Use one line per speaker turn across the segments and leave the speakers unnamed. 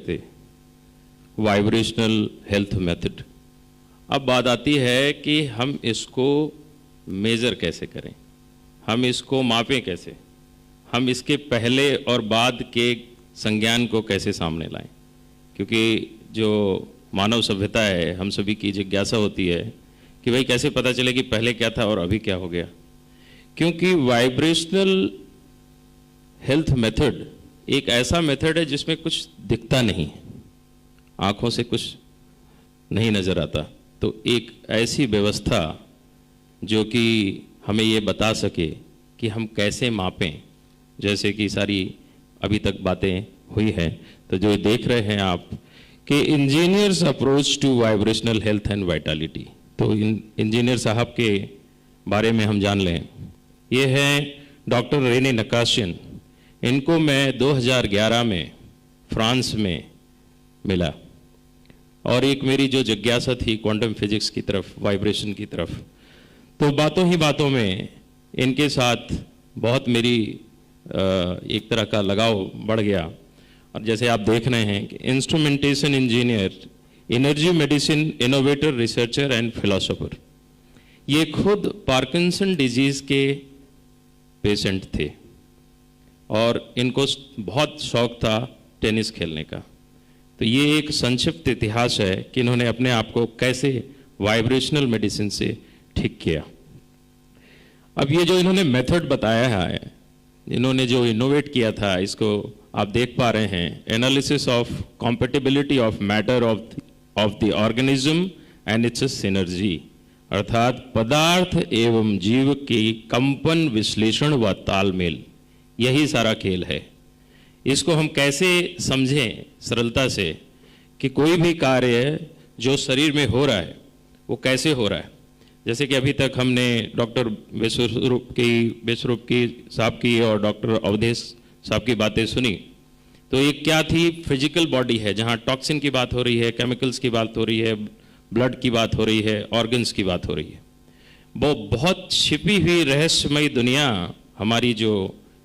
सकते vibrational health method. अब बात आती है कि हम इसको मेज़र कैसे करें, हम इसको मापें कैसे, हम इसके पहले और बाद के संज्ञान को कैसे सामने लाएं। क्योंकि जो मानव सभ्यता है, हम सभी की जिज्ञासा होती है कि भाई कैसे पता चले कि पहले क्या था और अभी क्या हो गया। क्योंकि वाइब्रेशनल हेल्थ मेथड एक ऐसा मेथड है जिसमें कुछ दिखता नहीं, आंखों से कुछ नहीं नज़र आता। तो एक ऐसी व्यवस्था जो कि हमें ये बता सके कि हम कैसे मापें, जैसे कि सारी अभी तक बातें हुई हैं। तो जो देख रहे हैं आप कि engineers approach to vibrational health and vitality, तो इंजीनियर साहब के बारे में हम जान लें। ये हैं डॉक्टर रेने नकाशियन। इनको मैं 2011 में फ्रांस में मिला और एक मेरी जो जिज्ञासा थी क्वांटम फिजिक्स की तरफ, वाइब्रेशन की तरफ, तो बातों ही बातों में इनके साथ बहुत मेरी एक तरह का लगाव बढ़ गया। और जैसे आप देख रहे हैं कि instrumentation engineer, energy medicine innovator, researcher and philosopher. ये खुद पार्किंसन डिजीज़ के पेशेंट थे और इनको बहुत शौक था टेनिस खेलने का। तो ये एक संक्षिप्त इतिहास है कि इन्होंने अपने आप को कैसे वाइब्रेशनल मेडिसिन से ठीक किया। अब ये जो इन्होंने मेथड बताया है, इन्होंने जो इनोवेट किया था, इसको आप देख पा रहे हैं, analysis of compatibility of matter of the organism and it's synergy, अर्थात पदार्थ एवं जीव की कंपन विश्लेषण व तालमेल, यही सारा खेल है। इसको हम कैसे समझें सरलता से कि कोई भी कार्य जो शरीर में हो रहा है वो कैसे हो रहा है। जैसे कि अभी तक हमने डॉक्टर विश्वरूप की साहब की और डॉक्टर अवधेश साहब की बातें सुनी। तो ये क्या थी, फिजिकल बॉडी है जहाँ टॉक्सिन की बात हो रही है, केमिकल्स की बात हो रही है, ब्लड की बात हो रही है, ऑर्गन्स की बात हो रही है। वो बहुत छिपी हुई रहस्यमयी दुनिया हमारी जो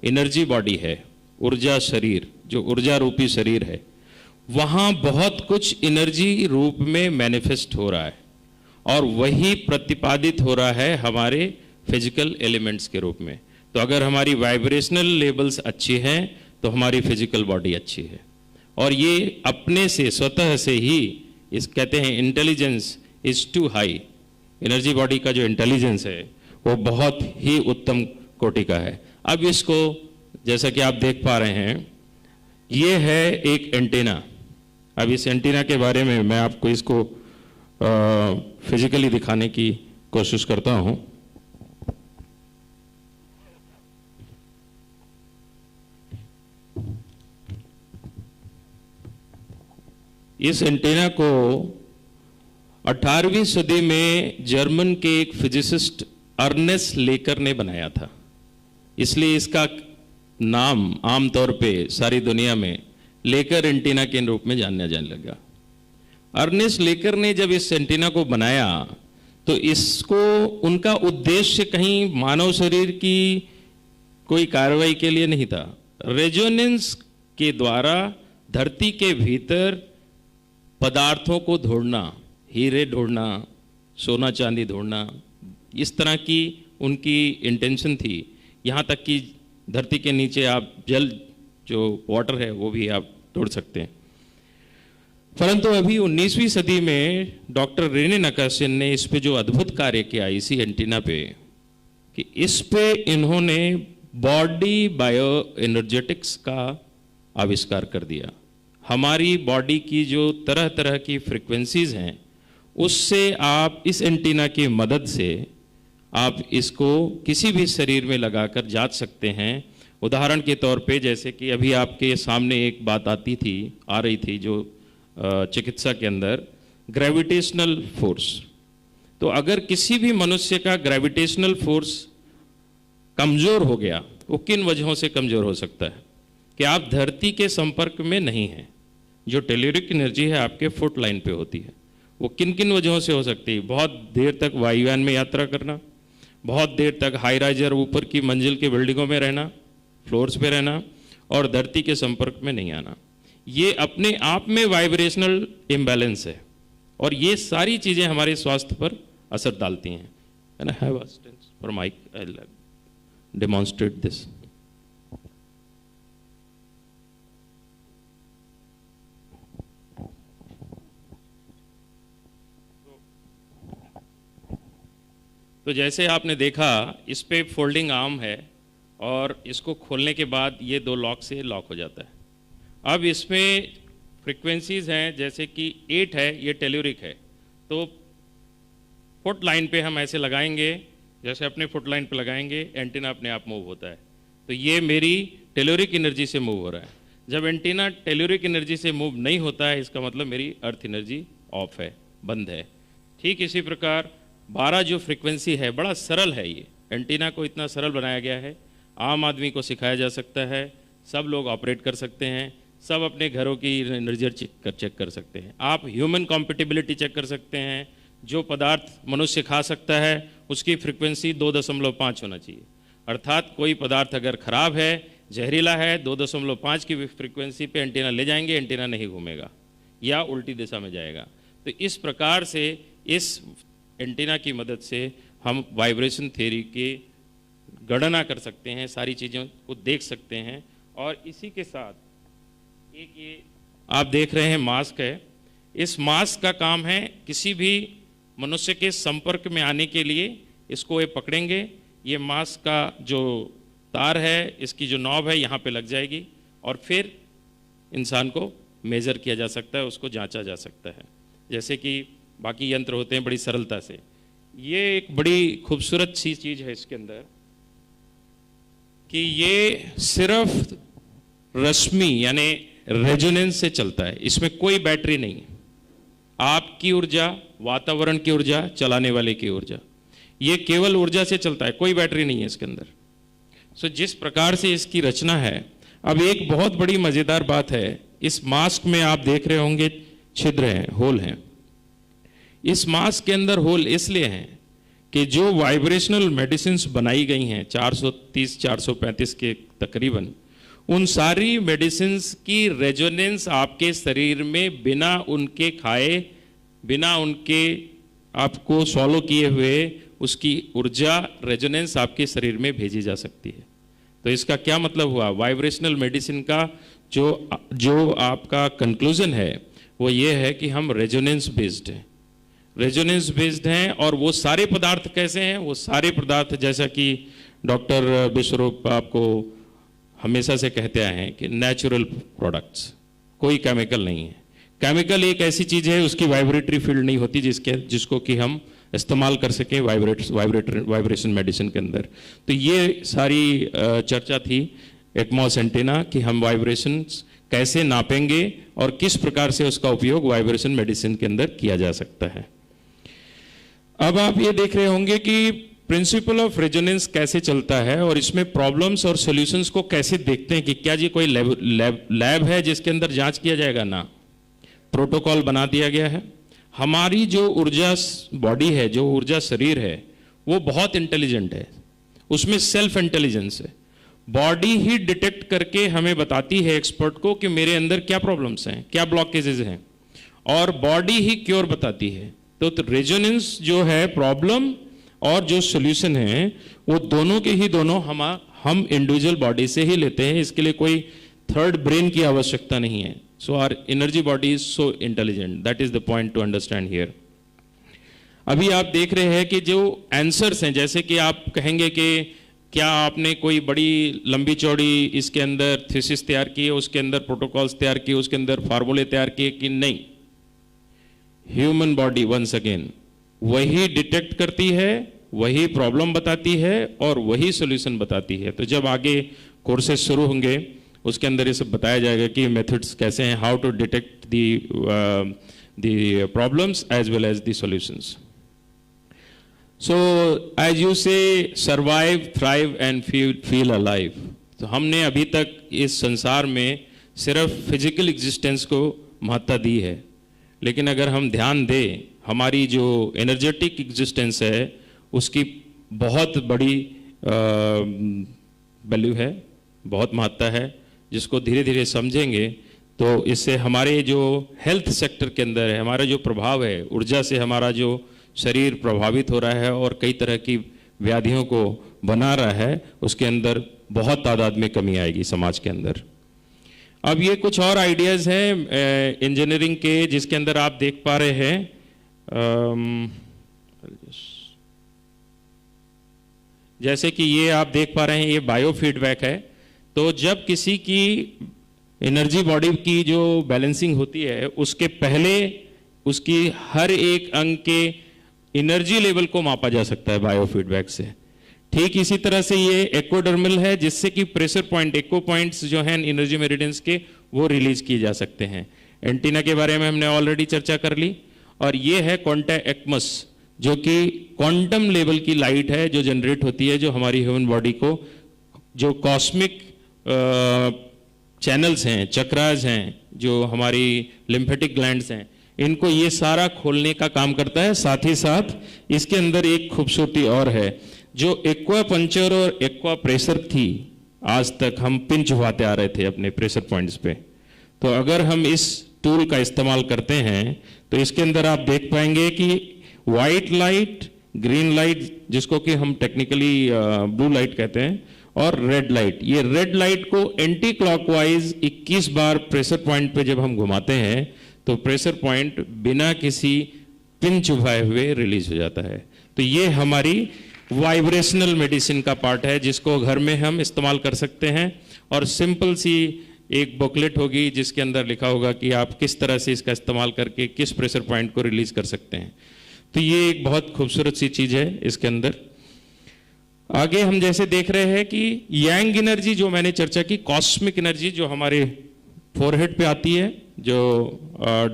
एनर्जी बॉडी है, ऊर्जा शरीर, जो ऊर्जा रूपी शरीर है, वहाँ बहुत कुछ एनर्जी रूप में मैनिफेस्ट हो रहा है और वही प्रतिपादित हो रहा है हमारे फिजिकल एलिमेंट्स के रूप में। तो अगर हमारी वाइब्रेशनल लेवल्स अच्छी हैं तो हमारी फिजिकल बॉडी अच्छी है। और ये अपने से स्वतः से ही इस कहते हैं intelligence is too high, energy body का जो इंटेलिजेंस है वो बहुत ही उत्तम कोटि का है। अब इसको जैसा कि आप देख पा रहे हैं, ये है एक एंटीना। अब इस एंटीना के बारे में मैं आपको इसको फिजिकली दिखाने की कोशिश करता हूं। इस एंटीना को 18वीं सदी में जर्मन के एक फिजिसिस्ट अर्नेस्ट लेकर ने बनाया था, इसलिए इसका नाम आमतौर पे सारी दुनिया में लेकर एंटीना के रूप में जाना जाने लगा। अर्नेस्ट लेकर ने जब इस एंटीना को बनाया तो इसको उनका उद्देश्य कहीं मानव शरीर की कोई कार्रवाई के लिए नहीं था। रेजोनेंस के द्वारा धरती के भीतर पदार्थों को ढूंढना, हीरे ढूंढना, सोना चांदी ढूंढना, इस तरह की उनकी इंटेंशन थी। यहाँ तक कि धरती के नीचे आप जल जो वाटर है वो भी आप ढूंढ सकते हैं। परंतु अभी 19वीं सदी में डॉक्टर रेने नकाशियन ने इस पे जो अद्भुत कार्य किया इसी एंटीना पे, कि इस पे इन्होंने बॉडी बायो एनर्जेटिक्स का आविष्कार कर दिया। हमारी बॉडी की जो तरह तरह की फ्रीक्वेंसीज हैं उससे आप इस एंटीना की मदद से आप इसको किसी भी शरीर में लगाकर जांच सकते हैं। उदाहरण के तौर पे जैसे कि अभी आपके सामने एक बात आ रही थी जो चिकित्सा के अंदर, ग्रेविटेशनल फोर्स। तो अगर किसी भी मनुष्य का ग्रेविटेशनल फोर्स कमज़ोर हो गया, वो किन वजहों से कमज़ोर हो सकता है कि आप धरती के संपर्क में नहीं हैं। जो टेल्यूरिक एनर्जी है आपके फुट लाइन पे होती है, वो किन किन वजहों से हो सकती है। बहुत देर तक वायुयान में यात्रा करना, बहुत देर तक हाई राइजर ऊपर की मंजिल के बिल्डिंगों में रहना, फ्लोर्स पे रहना, और धरती के संपर्क में नहीं आना। ये अपने आप में वाइब्रेशनल इम्बैलेंस है और ये सारी चीज़ें हमारे स्वास्थ्य पर असर डालती हैं। And I have assistance for mic, I will demonstrate this. तो जैसे आपने देखा, इस पे फोल्डिंग आर्म है और इसको खोलने के बाद ये 2 लॉक से लॉक हो जाता है। अब इसमें फ्रीक्वेंसीज हैं, जैसे कि 8 है, ये टेल्यूरिक है। तो फुट लाइन पे हम ऐसे लगाएंगे, जैसे अपने फुट लाइन पे लगाएंगे, एंटीना अपने आप मूव होता है। तो ये मेरी टेल्यूरिक एनर्जी से मूव हो रहा है। जब एंटीना टेल्यूरिक एनर्जी से मूव नहीं होता है, इसका मतलब मेरी अर्थ एनर्जी ऑफ है, बंद है। ठीक इसी प्रकार 12 जो फ्रीक्वेंसी है, बड़ा सरल है ये, एंटीना को इतना सरल बनाया गया है, आम आदमी को सिखाया जा सकता है, सब लोग ऑपरेट कर सकते हैं, सब अपने घरों की एनर्जी चेक कर सकते हैं। आप ह्यूमन कॉम्पेटिबिलिटी चेक कर सकते हैं, जो पदार्थ मनुष्य खा सकता है उसकी फ्रीक्वेंसी 2.5 होना चाहिए। अर्थात कोई पदार्थ अगर खराब है, जहरीला है, 2.5 की फ्रीक्वेंसी पे एंटीना ले जाएंगे, एंटीना नहीं घूमेगा या उल्टी दिशा में जाएगा। तो इस प्रकार से इस एंटीना की मदद से हम वाइब्रेशन थ्योरी की गणना कर सकते हैं, सारी चीज़ों को देख सकते हैं। और इसी के साथ एक ये आप देख रहे हैं मास्क है, इस मास्क का काम है किसी भी मनुष्य के संपर्क में आने के लिए इसको ये पकड़ेंगे, ये मास्क का जो तार है, इसकी जो नॉब है यहाँ पे लग जाएगी और फिर इंसान को मेज़र किया जा सकता है, उसको जांचा जा सकता है, जैसे कि बाकी यंत्र होते हैं बड़ी सरलता से। ये एक बड़ी खूबसूरत सी चीज़ है इसके अंदर कि ये सिर्फ रश्मि यानी रेजोनेंस से चलता है, इसमें कोई बैटरी नहीं है। आपकी ऊर्जा, वातावरण की ऊर्जा, चलाने वाले की ऊर्जा, ये केवल ऊर्जा से चलता है, कोई बैटरी नहीं है इसके अंदर। सो जिस प्रकार से इसकी रचना है, अब एक बहुत बड़ी मज़ेदार बात है, इस मास्क में आप देख रहे होंगे छिद्र हैं, होल हैं। इस मास्क के अंदर होल इसलिए हैं कि जो वाइब्रेशनल मेडिसिन्स बनाई गई हैं 430-435 के तकरीबन, उन सारी मेडिसिन्स की रेजोनेंस आपके शरीर में बिना उनके खाए, बिना उनके आपको सॉलो किए हुए, उसकी ऊर्जा रेजोनेंस आपके शरीर में भेजी जा सकती है। तो इसका क्या मतलब हुआ? वाइब्रेशनल मेडिसिन का जो आपका कंक्लूजन है वो ये है कि हम रेजोनेंस बेस्ड हैं, रेजोनेंस बेस्ड हैं। और वो सारे पदार्थ कैसे हैं? वो सारे पदार्थ जैसा कि डॉक्टर विश्वरूप आपको हमेशा से कहते आए हैं कि नेचुरल प्रोडक्ट्स, कोई केमिकल नहीं है। केमिकल एक ऐसी चीज़ है, उसकी वाइब्रेटरी फील्ड नहीं होती जिसको कि हम इस्तेमाल कर सकें वाइब्रेशन मेडिसिन के अंदर। तो ये सारी चर्चा थी एटमॉस एंटीना कि हम वाइब्रेशंस कैसे नापेंगे और किस प्रकार से उसका उपयोग वाइब्रेशन मेडिसिन के अंदर किया जा सकता है। अब आप ये देख रहे होंगे कि प्रिंसिपल ऑफ रेजोनेंस कैसे चलता है और इसमें प्रॉब्लम्स और सॉल्यूशंस को कैसे देखते हैं कि क्या जी कोई लैब है जिसके अंदर जांच किया जाएगा? ना, प्रोटोकॉल बना दिया गया है। हमारी जो ऊर्जा बॉडी है, जो ऊर्जा शरीर है, वो बहुत इंटेलिजेंट है, उसमें सेल्फ इंटेलिजेंस है। बॉडी ही डिटेक्ट करके हमें बताती है एक्सपर्ट को कि मेरे अंदर क्या प्रॉब्लम्स हैं, क्या ब्लॉकेजेस हैं, और बॉडी ही क्योर बताती है। तो रेजोनेंस जो है, प्रॉब्लम और जो सोल्यूशन है, वो दोनों के ही दोनों हम इंडिविजुअल बॉडी से ही लेते हैं। इसके लिए कोई थर्ड ब्रेन की आवश्यकता नहीं है। So our energy body is so intelligent, that is the point to understand here. अभी आप देख रहे हैं कि जो आंसर्स हैं, जैसे कि आप कहेंगे कि क्या आपने कोई बड़ी लंबी चौड़ी इसके अंदर थीसिस तैयार की है, उसके अंदर प्रोटोकॉल्स तैयार किए, उसके अंदर फार्मूले तैयार किए कि नहीं? ह्यूमन बॉडी वंस अगेन वही डिटेक्ट करती है, वही प्रॉब्लम बताती है और वही सॉल्यूशन बताती है। तो जब आगे कोर्सेज शुरू होंगे उसके अंदर ये सब बताया जाएगा कि मेथड्स कैसे हैं, how to detect the problems as well as the solutions. So as you say survive, thrive and feel alive. तो हमने अभी तक इस संसार में सिर्फ फिजिकल एग्जिस्टेंस को महत्ता दी है, लेकिन अगर हम ध्यान दें, हमारी जो एनर्जेटिक एग्जिस्टेंस है उसकी बहुत बड़ी वैल्यू है, बहुत महत्ता है, जिसको धीरे धीरे समझेंगे तो इससे हमारे जो हेल्थ सेक्टर के अंदर है, हमारा जो प्रभाव है, ऊर्जा से हमारा जो शरीर प्रभावित हो रहा है और कई तरह की व्याधियों को बना रहा है, उसके अंदर बहुत तादाद में कमी आएगी समाज के अंदर। अब ये कुछ और आइडियाज़ हैं इंजीनियरिंग के, जिसके अंदर आप देख पा रहे हैं जैसे कि ये आप देख पा रहे हैं, ये बायो फीडबैक है। तो जब किसी की एनर्जी बॉडी की जो बैलेंसिंग होती है, उसके पहले उसकी हर एक अंग के एनर्जी लेवल को मापा जा सकता है बायो फीडबैक से। ठीक इसी तरह से ये एक्वाडर्मल है, जिससे कि प्रेशर पॉइंट, एक्को पॉइंट्स जो हैं एनर्जी मेरिडियंस के, वो रिलीज किए जा सकते हैं। एंटीना के बारे में हमने ऑलरेडी चर्चा कर ली। और ये है क्वांटा एक्मस, जो कि क्वांटम लेवल की लाइट है जो जनरेट होती है, जो हमारी ह्यूमन बॉडी को, जो कॉस्मिक चैनल्स हैं, चक्रास हैं, जो हमारी लिम्फेटिक ग्लैंड्स हैं, इनको ये सारा खोलने का काम करता है। साथ ही साथ इसके अंदर एक खूबसूरती और है, जो एक्वा पंचर और एक्वा प्रेशर थी, आज तक हम पिन चुभाते आ रहे थे अपने प्रेशर पॉइंट्स पे। तो अगर हम इस टूल का इस्तेमाल करते हैं तो इसके अंदर आप देख पाएंगे कि वाइट लाइट, ग्रीन लाइट, जिसको कि हम टेक्निकली ब्लू लाइट कहते हैं, और रेड लाइट, ये रेड लाइट को एंटी क्लॉकवाइज 21 बार प्रेशर पॉइंट पे जब हम घुमाते हैं तो प्रेशर पॉइंट बिना किसी पिन चुभाए हुए रिलीज हो जाता है। तो ये हमारी वाइब्रेशनल मेडिसिन का पार्ट है, जिसको घर में हम इस्तेमाल कर सकते हैं। और सिंपल सी एक बुकलेट होगी जिसके अंदर लिखा होगा कि आप किस तरह से इसका इस्तेमाल करके किस प्रेशर पॉइंट को रिलीज कर सकते हैं। तो ये एक बहुत खूबसूरत सी चीज़ है इसके अंदर। आगे हम जैसे देख रहे हैं कि यांग एनर्जी, जो मैंने चर्चा की, कॉस्मिक एनर्जी जो हमारे फोरहेड पे आती है, जो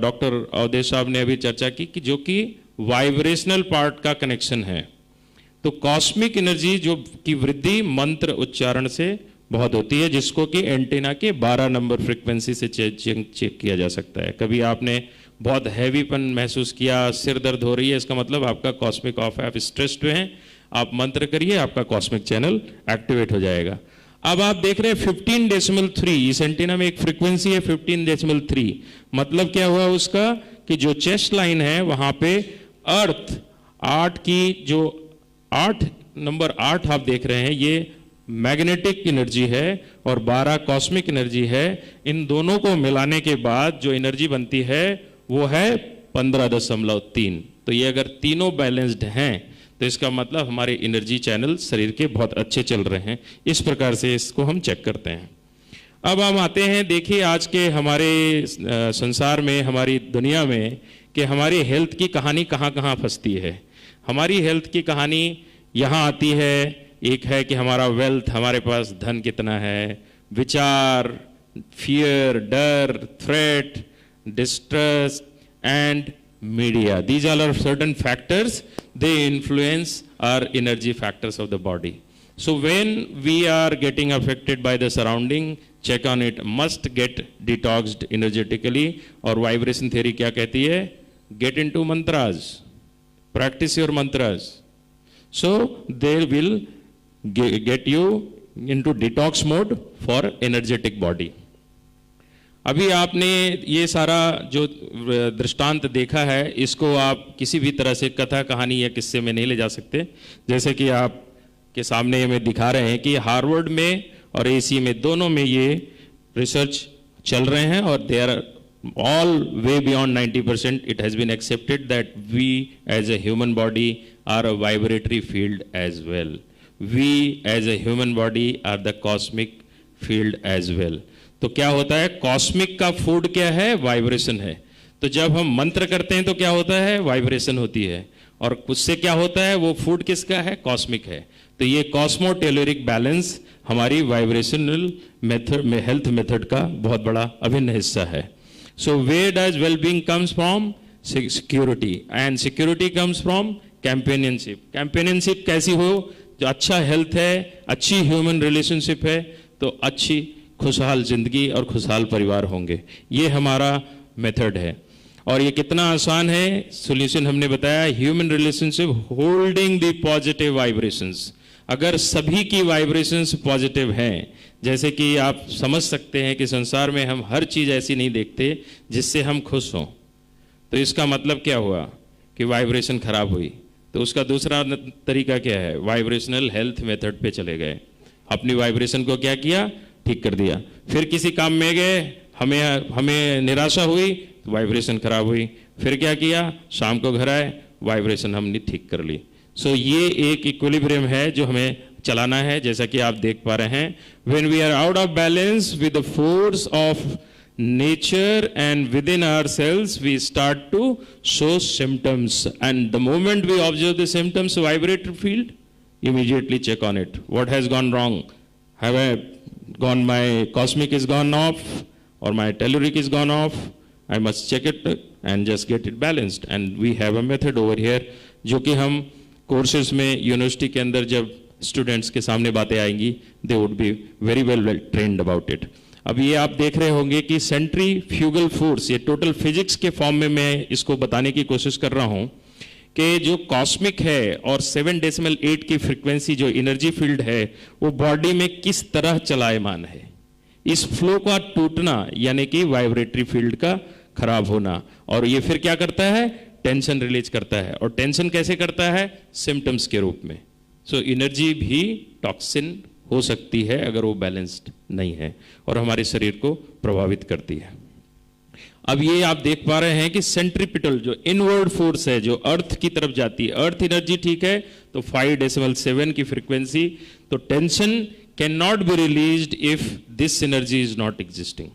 डॉक्टर अवधेश साहब ने अभी चर्चा की, कि जो कि वाइब्रेशनल पार्ट का कनेक्शन है। तो कॉस्मिक एनर्जी जो की वृद्धि मंत्र उच्चारण से बहुत होती है, जिसको कि एंटीना के 12 नंबर फ्रीक्वेंसी से चेक किया जा सकता है। कभी आपने बहुत हैवीपन महसूस किया, सिर दर्द हो रही है, इसका मतलब आपका कॉस्मिक ऑफ है, आप स्ट्रेस्ड हैं, आप मंत्र करिए, आपका कॉस्मिक चैनल एक्टिवेट हो जाएगा। अब आप देख रहे हैं 15.3, इस एंटीना में एक फ्रीक्वेंसी है 15.3। मतलब क्या हुआ उसका, कि जो चेस्ट लाइन है वहां पे अर्थ 8 की जो 8 नंबर 8 आप देख रहे हैं, ये मैग्नेटिक एनर्जी है और 12 कॉस्मिक एनर्जी है। इन दोनों को मिलाने के बाद जो एनर्जी बनती है वो है 15.3। तो ये अगर तीनों बैलेंस्ड हैं तो इसका मतलब हमारे एनर्जी चैनल शरीर के बहुत अच्छे चल रहे हैं। इस प्रकार से इसको हम चेक करते हैं। अब हम आते हैं, देखिए आज के हमारे संसार में, हमारी दुनिया में, कि हमारी हेल्थ की कहानी कहाँ कहाँ फंसती है। हमारी हेल्थ की कहानी यहाँ आती है। एक है कि हमारा वेल्थ, हमारे पास धन कितना है, विचार, फियर, डर, threat, distress and media, these all are certain factors, they influence our energy factors of the body. So when we are getting affected by the surrounding, check on it, must get detoxed energetically. और vibration theory क्या कहती है, get into mantras, practice your mantras, so they will get you into detox mode for energetic body. अभी आपने ये सारा जो दृष्टांत देखा है, इसको आप किसी भी तरह से कथा, कहानी या किस्से में नहीं ले जा सकते। जैसे कि आप के सामने में दिखा रहे हैं कि हार्वर्ड में और एसी में, दोनों में ये रिसर्च चल रहे हैं और they are all way beyond 90%. It has been accepted that we as a human body are a vibratory field as well. We as a human body are the cosmic field as well. तो क्या होता है, cosmic का food क्या है, vibration है। तो जब हम मंत्र करते हैं तो क्या होता है, वाइब्रेशन होती है, और उससे क्या होता है, वो फूड किसका है, कॉस्मिक है। तो ये कॉस्मोटेलोरिक बैलेंस हमारी वाइब्रेशनल मेथड में, हेल्थ मेथड का बहुत बड़ा अभिन्न हिस्सा है। So where does wellbeing comes from, security, and security comes from companionship. Companionship कैसी हो, जो अच्छा हेल्थ है, अच्छी ह्यूमन रिलेशनशिप है, तो अच्छी खुशहाल जिंदगी और खुशहाल परिवार होंगे। ये हमारा मेथड है। और ये कितना आसान है, सॉल्यूशन हमने बताया, human relationship holding the positive vibrations. अगर सभी की वाइब्रेशंस पॉजिटिव हैं, जैसे कि आप समझ सकते हैं कि संसार में हम हर चीज़ ऐसी नहीं देखते जिससे हम खुश हों। तो इसका मतलब क्या हुआ कि वाइब्रेशन खराब हुई। तो उसका दूसरा तरीका क्या है, वाइब्रेशनल हेल्थ मेथड पे चले गए, अपनी वाइब्रेशन को क्या किया, ठीक कर दिया। फिर किसी काम में गए, हमें निराशा हुई तो वाइब्रेशन खराब हुई, फिर क्या किया, शाम को घर आए, वाइब्रेशन हमने ठीक कर ली। सो ये एक इक्विलिब्रियम है जो हमें चलाना है, जैसा कि आप देख पा रहे हैं। When we are out of balance with the force of nature and within ourselves, we start to show symptoms, and the moment we observe the symptoms, vibratory field, immediately check on it. What has gone wrong? Have I gone, my cosmic is gone off or my telluric is gone off? I must check it and just get it balanced. And we have a method over here जो कि हम courses में university के अंदर जब students के सामने बातें आएंगी, they would be very well trained about it. अब ये आप देख रहे होंगे कि सेंट्रीफ्यूगल फोर्स, ये टोटल फिजिक्स के फॉर्म में मैं इसको बताने की कोशिश कर रहा हूं कि जो कॉस्मिक है और 7.8 की फ्रीक्वेंसी जो एनर्जी फील्ड है वो बॉडी में किस तरह चलायमान है। इस फ्लो का टूटना यानी कि वाइब्रेटरी फील्ड का खराब होना, और ये फिर क्या करता है, टेंशन रिलीज करता है। और टेंशन कैसे करता है, सिम्टम्स के रूप में। सो एनर्जी भी टॉक्सिन हो सकती है अगर वो बैलेंस्ड नहीं है और हमारे शरीर को प्रभावित करती है। अब ये आप देख पा रहे हैं कि सेंट्रीपिटल जो इनवर्ड फोर्स है जो अर्थ की तरफ जाती है, अर्थ एनर्जी ठीक है तो 5.7 की फ्रीक्वेंसी, तो tension can not be released if this energy is not existing.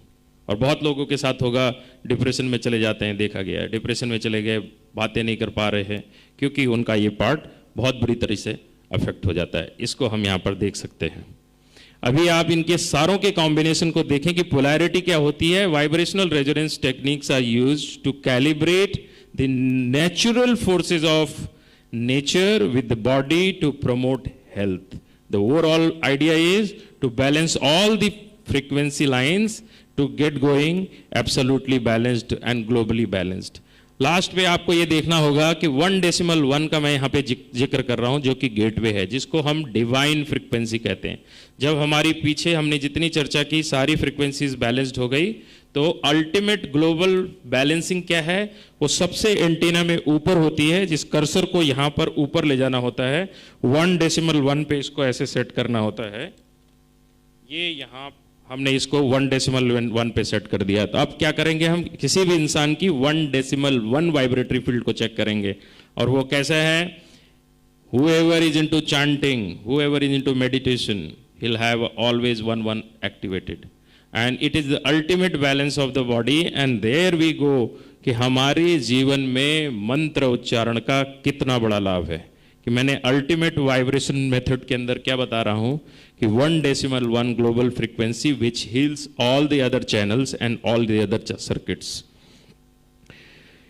और बहुत लोगों के साथ होगा, डिप्रेशन में चले जाते हैं, देखा गया है, डिप्रेशन में चले गए, बातें नहीं कर पा रहे हैं क्योंकि उनका ये पार्ट बहुत बुरी तरह से अफेक्ट हो जाता है। इसको हम यहाँ पर देख सकते हैं। अभी आप इनके सारों के कॉम्बिनेशन को देखें कि पोलैरिटी क्या होती है। Vibrational resonance techniques are used to calibrate the natural forces of nature with the body to promote health. The overall idea is to balance all the frequency lines to get going absolutely balanced and globally balanced. Last में आपको ये देखना होगा कि 1.1 का मैं यहाँ पे जिक्र कर रहा हूँ जो कि गेटवे है, जिसको हम डिवाइन फ्रीक्वेंसी कहते हैं। जब हमारी पीछे हमने जितनी चर्चा की सारी फ्रीक्वेंसीज बैलेंस्ड हो गई, तो अल्टीमेट ग्लोबल बैलेंसिंग क्या है, वो सबसे एंटीना में ऊपर होती है, जिस कर्सर को यहाँ पर ऊपर ले जाना होता है। 1.1 पे इसको ऐसे सेट करना होता है। ये यहाँ हमने इसको 1.1 पे सेट कर दिया। तो अब क्या करेंगे, हम किसी भी इंसान की 1.1 वाइब्रेटरी फील्ड को चेक करेंगे, और वो कैसा है, whoever is into chanting, whoever is into meditation, he'll have always 1 activated, and it is the ultimate balance of the body, and there we go कि हमारे जीवन में मंत्र उच्चारण का कितना बड़ा लाभ है। कि मैंने अल्टीमेट वाइब्रेशन मेथड के अंदर क्या बता रहा हूं कि 1.1 global frequency which heals all the other channels and all the other circuits.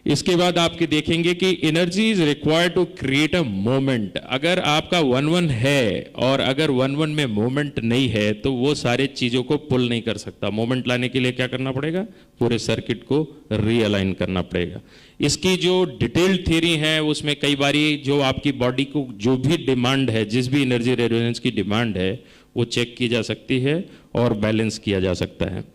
इसके बाद आपके देखेंगे कि energy is required to create a moment. अगर आपका 1-1 है और अगर 1-1 में मोमेंट नहीं है तो वो सारे चीजों को पुल नहीं कर सकता। मोमेंट लाने के लिए क्या करना पड़ेगा, पूरे सर्किट को रीअलाइन करना पड़ेगा। इसकी जो डिटेल्ड थ्योरी है उसमें कई बारी जो आपकी बॉडी को जो भी डिमांड है, जिस भी एनर्जी रेजोनेंस की डिमांड है, वो चेक की जा सकती है और बैलेंस किया जा सकता है।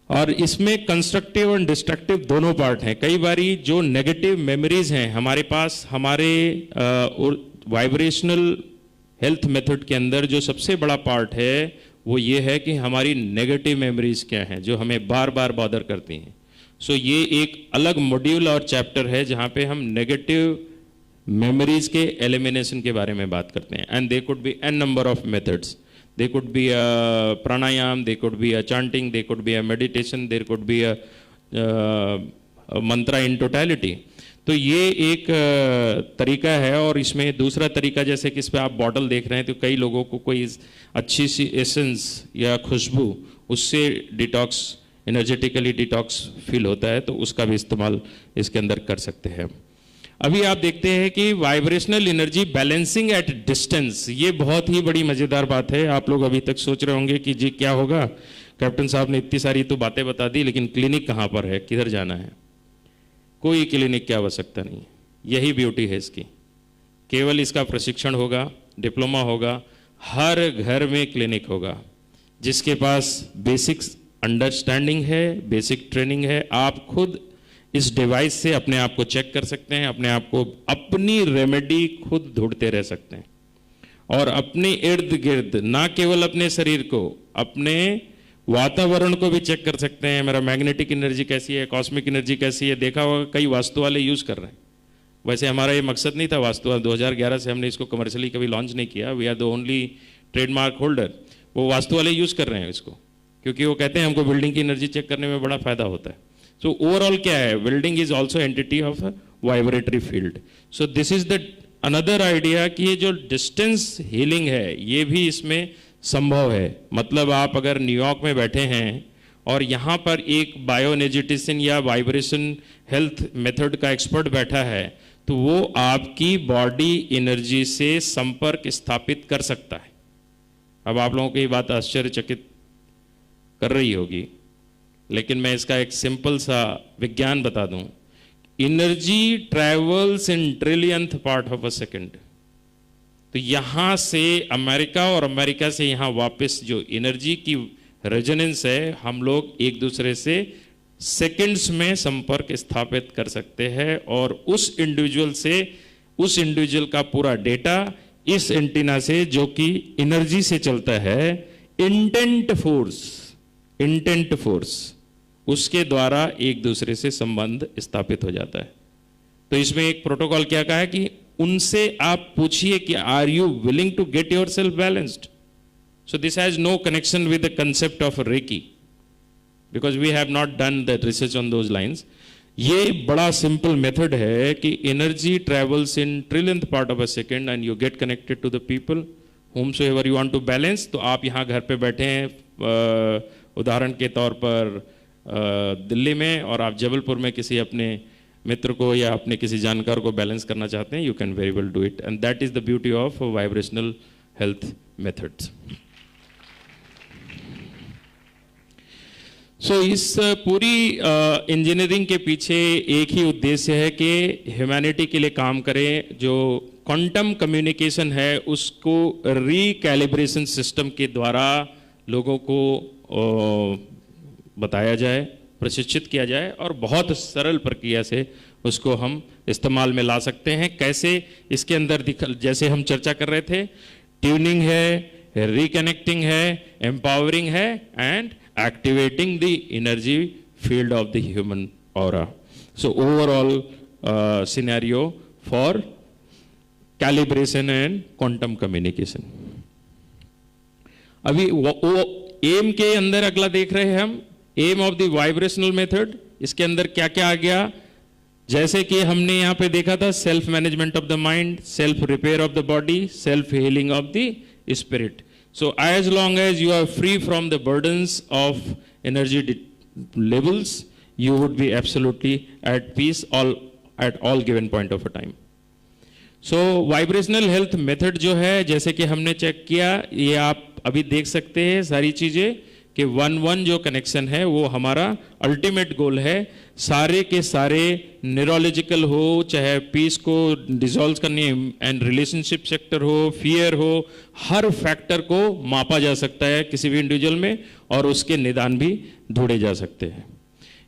और इसमें कंस्ट्रक्टिव और डिस्ट्रक्टिव दोनों पार्ट हैं। कई बारी जो नेगेटिव मेमोरीज हैं हमारे पास, हमारे वाइब्रेशनल हेल्थ मेथड के अंदर जो सबसे बड़ा पार्ट है वो ये है कि हमारी नेगेटिव मेमोरीज क्या हैं जो हमें बार बार बॉदर करती हैं। सो ये एक अलग मॉड्यूल और चैप्टर है जहाँ पे हम नेगेटिव मेमोरीज के एलिमिनेशन के बारे में बात करते हैं। And they could be an number of methods. They could be a pranayam, they could be a chanting, they could be a meditation, there could be a mantra in totality. तो ये एक तरीका है। और इसमें दूसरा तरीका, जैसे कि इस पे आप बॉटल देख रहे हैं, तो कई लोगों को कोई अच्छी सी एसेंस या खुशबू उससे डिटॉक्स, एनर्जेटिकली डिटॉक्स फील होता है, तो उसका भी इस्तेमाल इसके अंदर कर सकते हैं। अभी आप देखते हैं कि vibrational energy balancing at distance, ये बहुत ही बड़ी मज़ेदार बात है। आप लोग अभी तक सोच रहे होंगे कि जी क्या होगा, कैप्टन साहब ने इतनी सारी तो बातें बता दी, लेकिन क्लिनिक कहाँ पर है, किधर जाना है? कोई क्लिनिक की आवश्यकता नहीं है। यही ब्यूटी है इसकी। केवल इसका प्रशिक्षण होगा, डिप्लोमा होगा, हर घर में क्लिनिक होगा। जिसके पास बेसिक अंडरस्टैंडिंग है, बेसिक ट्रेनिंग है, आप खुद इस डिवाइस से अपने आप को चेक कर सकते हैं, अपने आप को अपनी रेमेडी खुद ढूंढते रह सकते हैं और अपने इर्द गिर्द ना केवल अपने शरीर को, अपने वातावरण को भी चेक कर सकते हैं। मेरा मैग्नेटिक एनर्जी कैसी है, कॉस्मिक एनर्जी कैसी है। देखा होगा कई वास्तु वाले यूज़ कर रहे हैं। वैसे हमारा ये मकसद नहीं था वास्तु, 2011 से हमने इसको कमर्शियली कभी लॉन्च नहीं किया। We are the only trademark holder. वो वास्तु वाले यूज़ कर रहे हैं इसको, क्योंकि वो कहते हैं हमको बिल्डिंग की एनर्जी चेक करने में बड़ा फायदा होता है। सो ओवरऑल क्या है, building is also entity of vibratory field. So this is the another idea कि ये जो डिस्टेंस हीलिंग है ये भी इसमें संभव है। मतलब आप अगर न्यूयॉर्क में बैठे हैं और यहाँ पर एक बायोएनर्जेटिशियन या वाइब्रेशन हेल्थ मेथड का एक्सपर्ट बैठा है, तो वो आपकी बॉडी एनर्जी से संपर्क स्थापित कर सकता है। अब आप लोगों को ये बात आश्चर्यचकित कर रही होगी, लेकिन मैं इसका एक सिंपल सा विज्ञान बता दूं। Energy travels in trillionth part of a second. तो यहां से अमेरिका और अमेरिका से यहां वापस जो एनर्जी की रेजोनेंस है, हम लोग एक दूसरे से सेकंड्स में संपर्क स्थापित कर सकते हैं और उस इंडिविजुअल से, उस इंडिविजुअल का पूरा डेटा इस एंटीना से जो कि एनर्जी से चलता है, इंटेंट फोर्स उसके द्वारा एक दूसरे से संबंध स्थापित हो जाता है। तो इसमें एक प्रोटोकॉल क्या कहा है कि उनसे आप पूछिए कि are you willing to get yourself balanced. So this has no connection with the concept of reiki, because we have not done the research on those lines. ये बड़ा सिंपल मेथड है कि energy travels in trillionth part of a second and you get connected to the people whomsoever you want to balance। तो आप यहाँ घर पे बैठे हैं, उदाहरण के तौर पर दिल्ली में, और आप जबलपुर में किसी अपने मित्र को या अपने किसी जानकार को बैलेंस करना चाहते हैं, you can very well do it, and that is the beauty of vibrational health methods. So इस पूरी इंजीनियरिंग के पीछे एक ही उद्देश्य है कि ह्यूमैनिटी के लिए काम करें। जो क्वांटम कम्युनिकेशन है उसको रिकैलिब्रेशन सिस्टम के द्वारा लोगों को बताया जाए, प्रशिक्षित किया जाए और बहुत सरल प्रक्रिया से उसको हम इस्तेमाल में ला सकते हैं। कैसे, इसके अंदर जैसे हम चर्चा कर रहे थे, ट्यूनिंग है, रिकनेक्टिंग है, एम्पावरिंग है and activating the energy field of the human aura. So overall scenario for calibration and quantum communication. अभी एम के अंदर अगला देख रहे हैं हम, M of the vibrational method. इसके अंदर क्या क्या आ गया, जैसे कि हमने यहाँ पे देखा था, self management of the mind, self repair of the body, self healing of the spirit. So as long as you are free from the burdens of energy levels, you would be absolutely at peace at all given point of a time. So vibrational health method जो है, जैसे कि हमने check किया, ये आप अभी देख सकते हैं सारी चीजें कि 1-1 जो कनेक्शन है वो हमारा अल्टीमेट गोल है। सारे के सारे न्यूरोलॉजिकल हो, चाहे पीस को डिसॉल्व करनी एंड रिलेशनशिप सेक्टर हो, फियर हो, हर फैक्टर को मापा जा सकता है किसी भी इंडिविजुअल में और उसके निदान भी ढूंढे जा सकते हैं।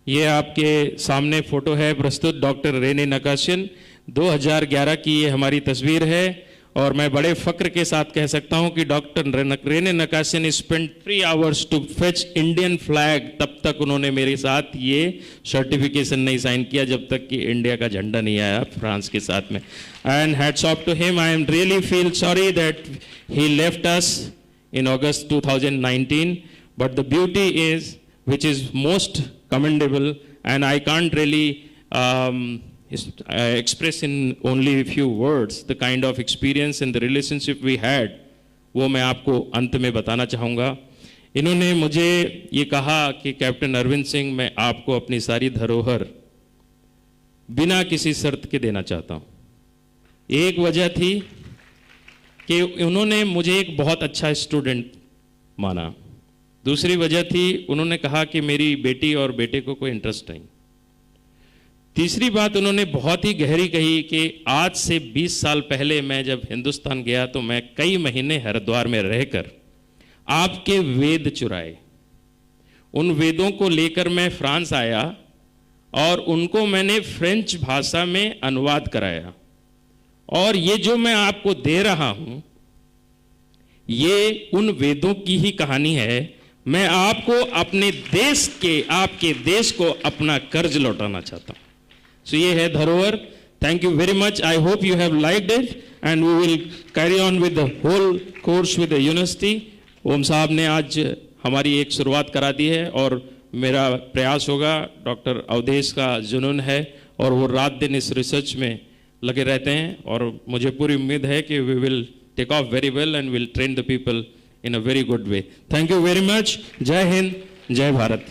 ये आपके सामने फोटो है प्रस्तुत डॉक्टर रेने नकाशियन, 2011 की ये हमारी तस्वीर है और मैं बड़े फक्र के साथ कह सकता हूं कि doctor Rene Nakashian spend 3 hours to fetch Indian flag. तब तक उन्होंने मेरे साथ ये सर्टिफिकेशन नहीं साइन किया जब तक कि इंडिया का झंडा नहीं आया फ्रांस के साथ में। And hats off to him. I am really feel sorry that he left us in August 2019, but the beauty is which is most commendable and I can't really express in only a few words the kind of experience and the relationship we had, वो मैं आपको अंत में बताना चाहूँगा। इन्होंने मुझे ये कहा कि कैप्टन अरविंद सिंह, मैं आपको अपनी सारी धरोहर बिना किसी शर्त के देना चाहता हूँ। एक वजह थी कि उन्होंने मुझे एक बहुत अच्छा स्टूडेंट माना। दूसरी वजह थी उन्होंने कहा कि मेरी बेटी और बेटे को कोई इंटरेस्ट नहीं। तीसरी बात उन्होंने बहुत ही गहरी कही कि आज से 20 साल पहले मैं जब हिंदुस्तान गया तो मैं कई महीने हरिद्वार में रहकर आपके वेद चुराए। उन वेदों को लेकर मैं फ्रांस आया और उनको मैंने फ्रेंच भाषा में अनुवाद कराया, और ये जो मैं आपको दे रहा हूं ये उन वेदों की ही कहानी है। मैं आपको अपने देश के, आपके देश को अपना कर्ज लौटाना चाहता हूं। सो ये है धरोहर। Thank you very much. I hope you have liked it and we will carry on with the whole course with the university. Om Sahab ने आज हमारी एक शुरुआत करा दी है और मेरा प्रयास होगा, डॉक्टर अवधेश का जुनून है और वो रात दिन इस रिसर्च में लगे रहते हैं, और मुझे पूरी उम्मीद है कि we will take off very well and will train the people in a very good way. Thank you very much. Jai Hind, Jai Bharat.